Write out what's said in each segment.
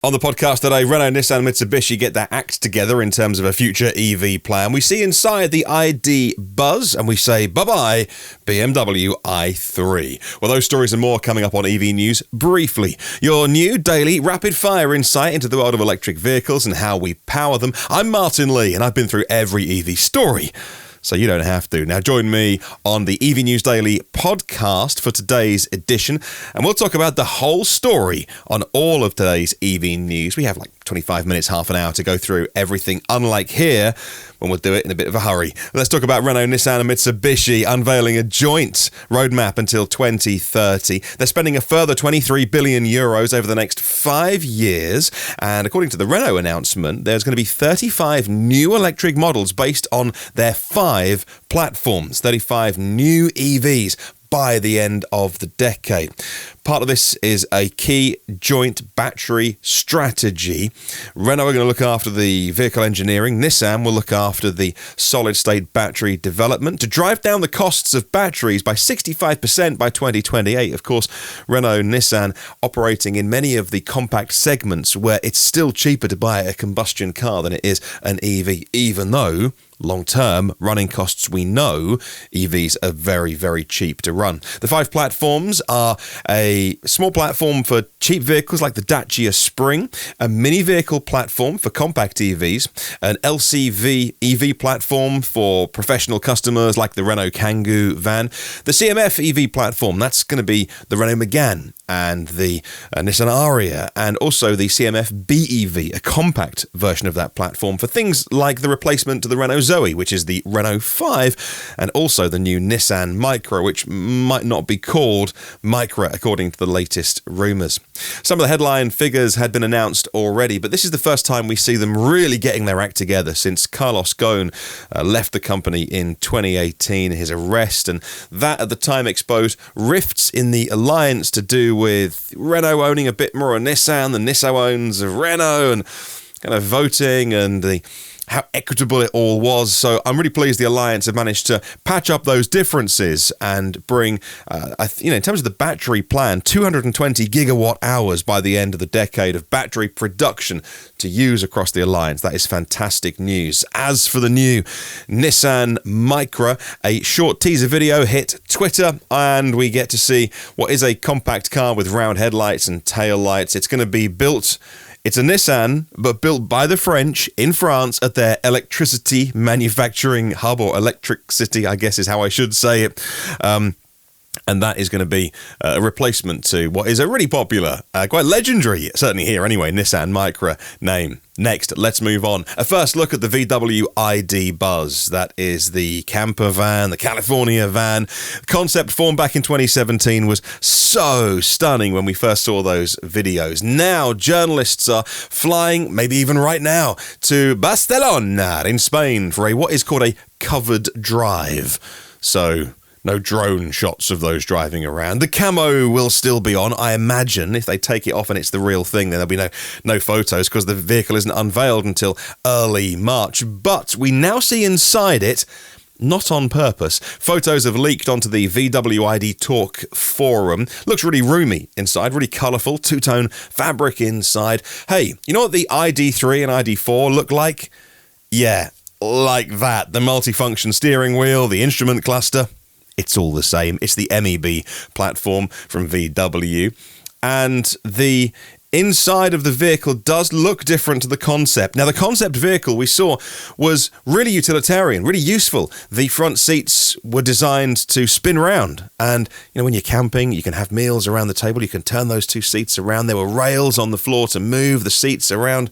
On the podcast today, Renault-Nissan-Mitsubishi get their act together in terms of a future EV plan. We see inside the ID.Buzz and we say bye-bye BMW i3. Well, those stories and more coming up on EV News briefly. Your new daily rapid-fire insight into the world of electric vehicles and how we power them. I'm Martin Lee and I've been through every EV story, so you don't have to. Now join me on the EV News Daily podcast for today's edition, and we'll talk about the whole story on all of today's EV news. We have like 25 minutes, half an hour to go through everything, unlike here, when we'll do it in a bit of a hurry. Let's talk about Renault, Nissan and Mitsubishi unveiling a joint roadmap until 2030. They're spending a further 23 billion euros over the next 5 years, and according to the Renault announcement, there's going to be 35 new electric models based on their 5 platforms, 35 new EVs by the end of the decade. Part of this is a key joint battery strategy. Renault are going to look after the vehicle engineering. Nissan will look after the solid-state battery development to drive down the costs of batteries by 65% by 2028. Of course, Renault Nissan operating in many of the compact segments where it's still cheaper to buy a combustion car than it is an EV, even though long-term running costs, we know EVs are very, very cheap to run. The 5 platforms are a small platform for cheap vehicles like the Dacia Spring, a mini vehicle platform for compact EVs, an LCV EV platform for professional customers like the Renault Kangoo van, the CMF EV platform, that's going to be the Renault Megane and the Nissan Ariya, and also the CMF BEV, a compact version of that platform for things like the replacement to the Renault Zoe, which is the Renault 5, and also the new Nissan Micra, which might not be called Micra according to the latest rumours. Some of the headline figures had been announced already, but this is the first time we see them really getting their act together since Carlos Ghosn left the company in 2018, his arrest, and that at the time exposed rifts in the alliance to do with Renault owning a bit more of Nissan than Nissan owns of Renault, and kind of voting and how equitable it all was. So I'm really pleased the Alliance have managed to patch up those differences and bring, in terms of the battery plan, 220 gigawatt hours by the end of the decade of battery production to use across the Alliance. That is fantastic news. As for the new Nissan Micra, a short teaser video hit Twitter, and we get to see what is a compact car with round headlights and tail lights. It's going to be built. It's a Nissan, but built by the French in France at their electricity manufacturing hub, or electricity, I guess is how I should say it. And that is going to be a replacement to what is a really popular, quite legendary, certainly here anyway, Nissan Micra name. Next, let's move on. A first look at the VW ID.Buzz. That is the camper van, the California van. Concept formed back in 2017 was so stunning when we first saw those videos. Now, journalists are flying, maybe even right now, to Barcelona in Spain for what is called a covered drive. So no drone shots of those driving around. The camo will still be on, I imagine. If they take it off and it's the real thing, then there'll be no photos because the vehicle isn't unveiled until early March. But we now see inside it, not on purpose. Photos have leaked onto the VW ID Talk forum. Looks really roomy inside, really colourful, two-tone fabric inside. Hey, you know what the ID3 and ID4 look like? Yeah, like that. The multifunction steering wheel, the instrument cluster. It's all the same. It's the MEB platform from VW. And the inside of the vehicle does look different to the concept. Now, the concept vehicle we saw was really utilitarian, really useful. The front seats were designed to spin round. And, when you're camping, you can have meals around the table. You can turn those 2 seats around. There were rails on the floor to move the seats around.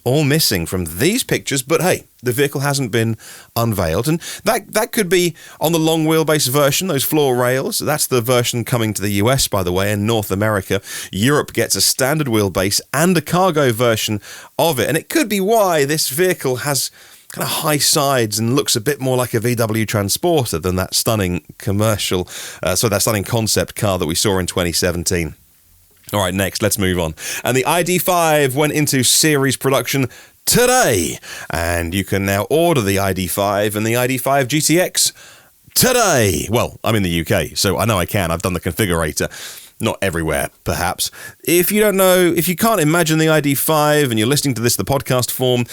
All missing from these pictures, but hey, the vehicle hasn't been unveiled, and that could be on the long wheelbase version, those floor rails. That's the version coming to the US, by the way, and North America. Europe gets a standard wheelbase and a cargo version of it, and it could be why this vehicle has kind of high sides and looks a bit more like a VW Transporter than that stunning that stunning concept car that we saw in 2017. All right, next, let's move on. And the ID.5 went into series production today, and you can now order the ID.5 and the ID.5 GTX today. Well, I'm in the UK, so I know I can. I've done the configurator. not everywhere, perhaps. If you don't know, if you can't imagine the ID.5 and you're listening to this in the podcast form,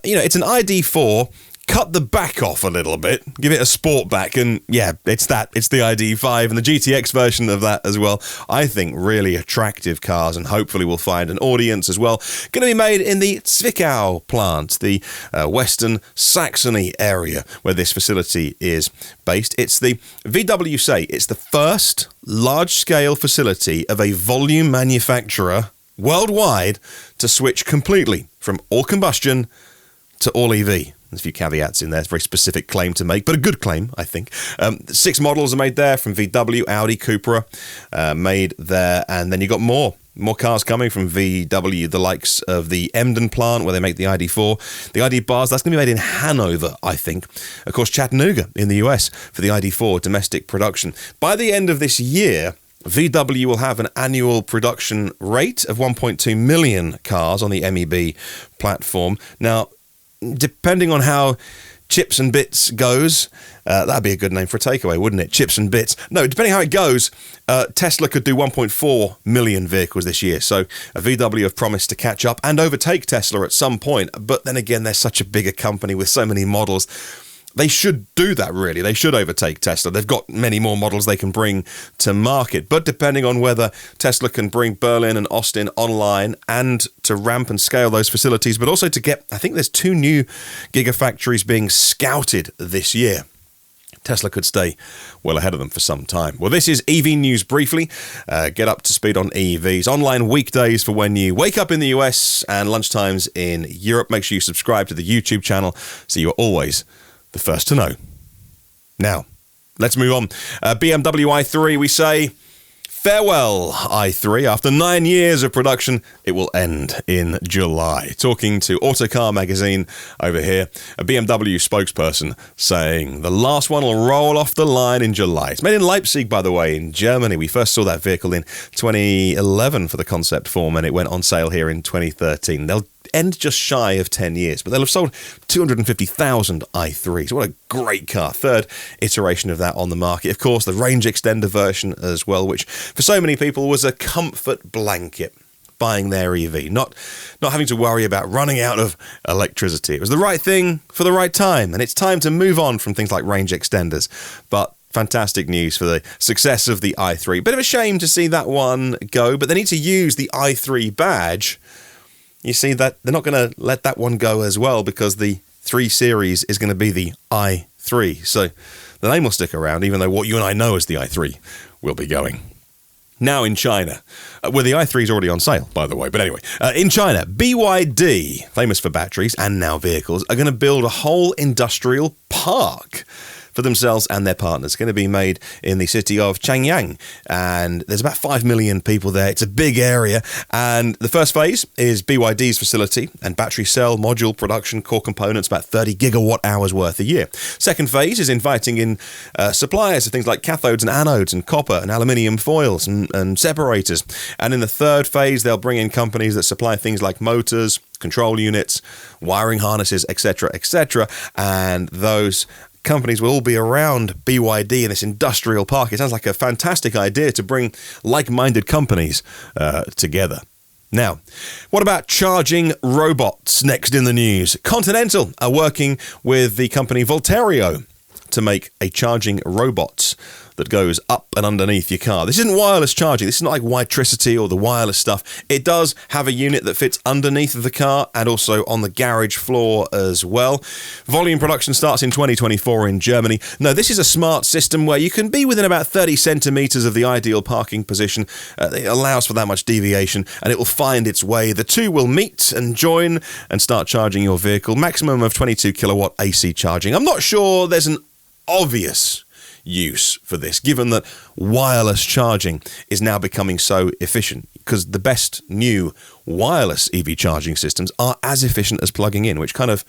it's an ID.4. Cut the back off a little bit, give it a sport back, and yeah, it's the ID.5 and the GTX version of that as well. I think really attractive cars, and hopefully we'll find an audience as well. Going to be made in the Zwickau plant, the Western Saxony area where this facility is based. It's the VW say it's the first large-scale facility of a volume manufacturer worldwide to switch completely from all combustion to all EV. There's a few caveats in there. It's a very specific claim to make, but a good claim, I think. 6 models are made there from VW, Audi, Cupra, made there. And then you got more cars coming from VW, the likes of the Emden plant, where they make the ID.4. The ID.Buzz, that's going to be made in Hanover, I think. Of course, Chattanooga in the US for the ID.4 domestic production. By the end of this year, VW will have an annual production rate of 1.2 million cars on the MEB platform. Now, depending on how Chips and Bits goes, that'd be a good name for a takeaway, wouldn't it? Chips and Bits. No, depending how it goes, Tesla could do 1.4 million vehicles this year. So VW have promised to catch up and overtake Tesla at some point. But then again, they're such a bigger company with so many models. They should do that, really. They should overtake Tesla. They've got many more models they can bring to market. But depending on whether Tesla can bring Berlin and Austin online and to ramp and scale those facilities, but also to get, I think there's 2 new gigafactories being scouted this year. Tesla could stay well ahead of them for some time. Well, this is EV News Briefly. Get up to speed on EVs. Online weekdays for when you wake up in the US and lunchtimes in Europe. Make sure you subscribe to the YouTube channel so you're always the first to know. Now, let's move on. BMW i3, we say farewell i3. After 9 years of production, it will end in July. Talking to Autocar magazine over here, a BMW spokesperson saying the last one will roll off the line in July. It's made in Leipzig, by the way, in Germany. We first saw that vehicle in 2011 for the concept form, and it went on sale here in 2013. They'll end just shy of 10 years, but they'll have sold 250,000 i3s. What a great car. 3rd iteration of that on the market. Of course, the range extender version as well, which for so many people was a comfort blanket buying their EV, not having to worry about running out of electricity. It was the right thing for the right time, and it's time to move on from things like range extenders. But fantastic news for the success of the i3. Bit of a shame to see that one go, but they need to use the i3 badge. You see that they're not going to let that one go as well, because the 3 Series is going to be the i3. So the name will stick around, even though what you and I know as the i3 will be going. Now in China, where the i3 is already on sale, by the way. But anyway, in China, BYD, famous for batteries and now vehicles, are going to build a whole industrial park for themselves and their partners. It's going to be made in the city of Changyang, and there's about 5 million people there. It's a big area, and the first phase is BYD's facility and battery cell module production, core components, about 30 gigawatt hours worth a year. Second phase is inviting in suppliers of things like cathodes and anodes and copper and aluminium foils and separators. And in the third phase, they'll bring in companies that supply things like motors, control units, wiring harnesses, etc., etc., and those companies will all be around BYD in this industrial park. It sounds like a fantastic idea to bring like-minded companies together. Now, what about charging robots next in the news? Continental are working with the company Volterio to make a charging robot that goes up and underneath your car. This isn't wireless charging. This is not like Witricity or the wireless stuff. It does have a unit that fits underneath of the car and also on the garage floor as well. Volume production starts in 2024 in Germany. No, this is a smart system where you can be within about 30 centimeters of the ideal parking position. It allows for that much deviation, and it will find its way. The two will meet and join and start charging your vehicle. Maximum of 22 kilowatt AC charging. I'm not sure there's an obvious use for this, given that wireless charging is now becoming so efficient, because the best new wireless EV charging systems are as efficient as plugging in, which kind of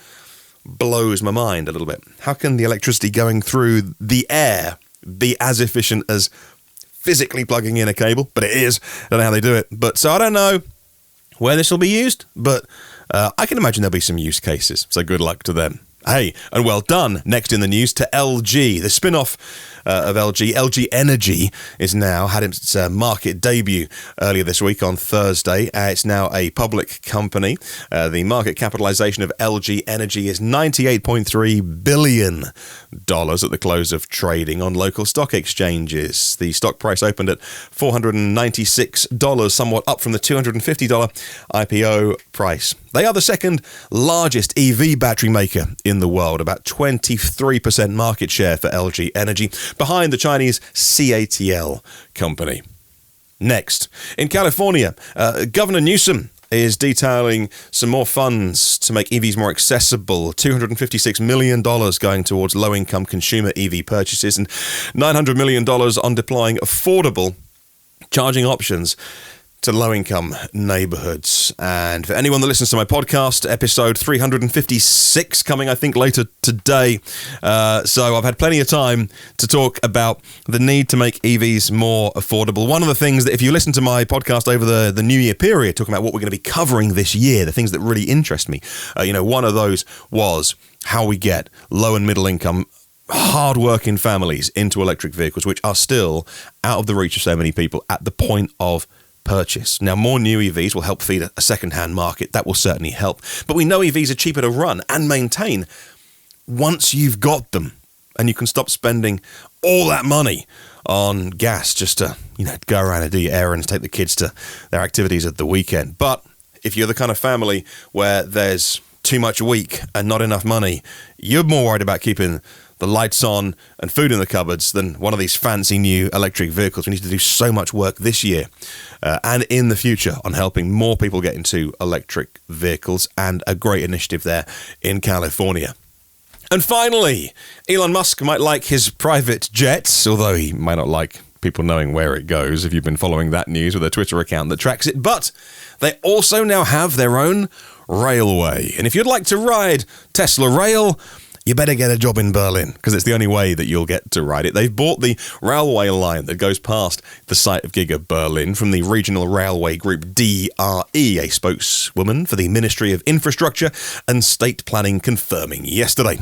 blows my mind a little bit. How can the electricity going through the air be as efficient as physically plugging in a cable? But it is. I don't know how they do it. But so I don't know where this will be used, but I can imagine there'll be some use cases. So good luck to them. Hey, and well done. Next in the news to LG. The spin-off of LG Energy, is now had its market debut earlier this week on Thursday. It's now a public company. The market capitalization of LG Energy is $98.3 billion at the close of trading on local stock exchanges. The stock price opened at $496, somewhat up from the $250 IPO price. They are the second largest EV battery maker in the world, about 23% market share for LG Energy, behind the Chinese CATL company. Next, in California, Governor Newsom is detailing some more funds to make EVs more accessible. $256 million going towards low-income consumer EV purchases and $900 million on deploying affordable charging options to low-income neighborhoods. And for anyone that listens to my podcast, episode 356 coming, I think, later today. So I've had plenty of time to talk about the need to make EVs more affordable. One of the things that, if you listen to my podcast over the New Year period, talking about what we're going to be covering this year, the things that really interest me, one of those was how we get low and middle income hard-working families into electric vehicles, which are still out of the reach of so many people at the point of purchase. Now, more new EVs will help feed a second-hand market. That will certainly help. But we know EVs are cheaper to run and maintain once you've got them, and you can stop spending all that money on gas just to, go around and do your errands, take the kids to their activities at the weekend. But if you're the kind of family where there's too much week and not enough money, you're more worried about keeping the lights on and food in the cupboards than one of these fancy new electric vehicles. We need to do so much work this year and in the future on helping more people get into electric vehicles, and a great initiative there in California. And finally, Elon Musk might like his private jets, although he might not like people knowing where it goes, if you've been following that news with a Twitter account that tracks it. But they also now have their own railway. And if you'd like to ride Tesla Rail, you better get a job in Berlin, because it's the only way that you'll get to ride it. They've bought the railway line that goes past the site of Giga Berlin from the regional railway group DRE, a spokeswoman for the Ministry of Infrastructure and State Planning confirming yesterday.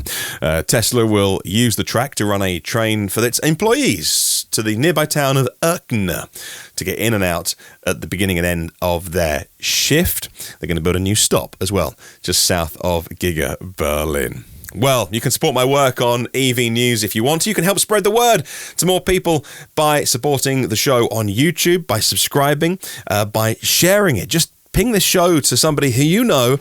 Tesla will use the track to run a train for its employees to the nearby town of Erkner to get in and out at the beginning and end of their shift. They're going to build a new stop as well, just south of Giga Berlin. Well, you can support my work on EV News if you want to. You can help spread the word to more people by supporting the show on YouTube, by subscribing, by sharing it. Just ping this show to somebody who you know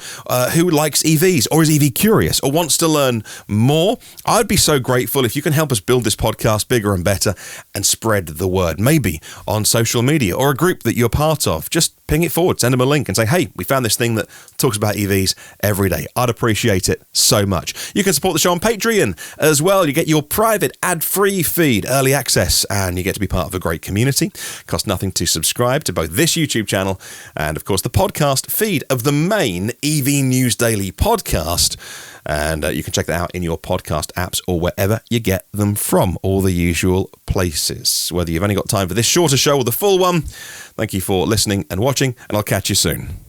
who likes EVs or is EV curious or wants to learn more. I'd be so grateful if you can help us build this podcast bigger and better and spread the word, maybe on social media or a group that you're part of. Just ping it forward, send them a link and say, hey, we found this thing that talks about EVs every day. I'd appreciate it so much. You can support the show on Patreon as well. You get your private ad-free feed, early access, and you get to be part of a great community. Costs nothing to subscribe to both this YouTube channel and, of course, the podcast feed of the main EV News Daily podcast. And you can check that out in your podcast apps or wherever you get them from, all the usual places. Whether you've only got time for this shorter show or the full one, thank you for listening and watching, and I'll catch you soon.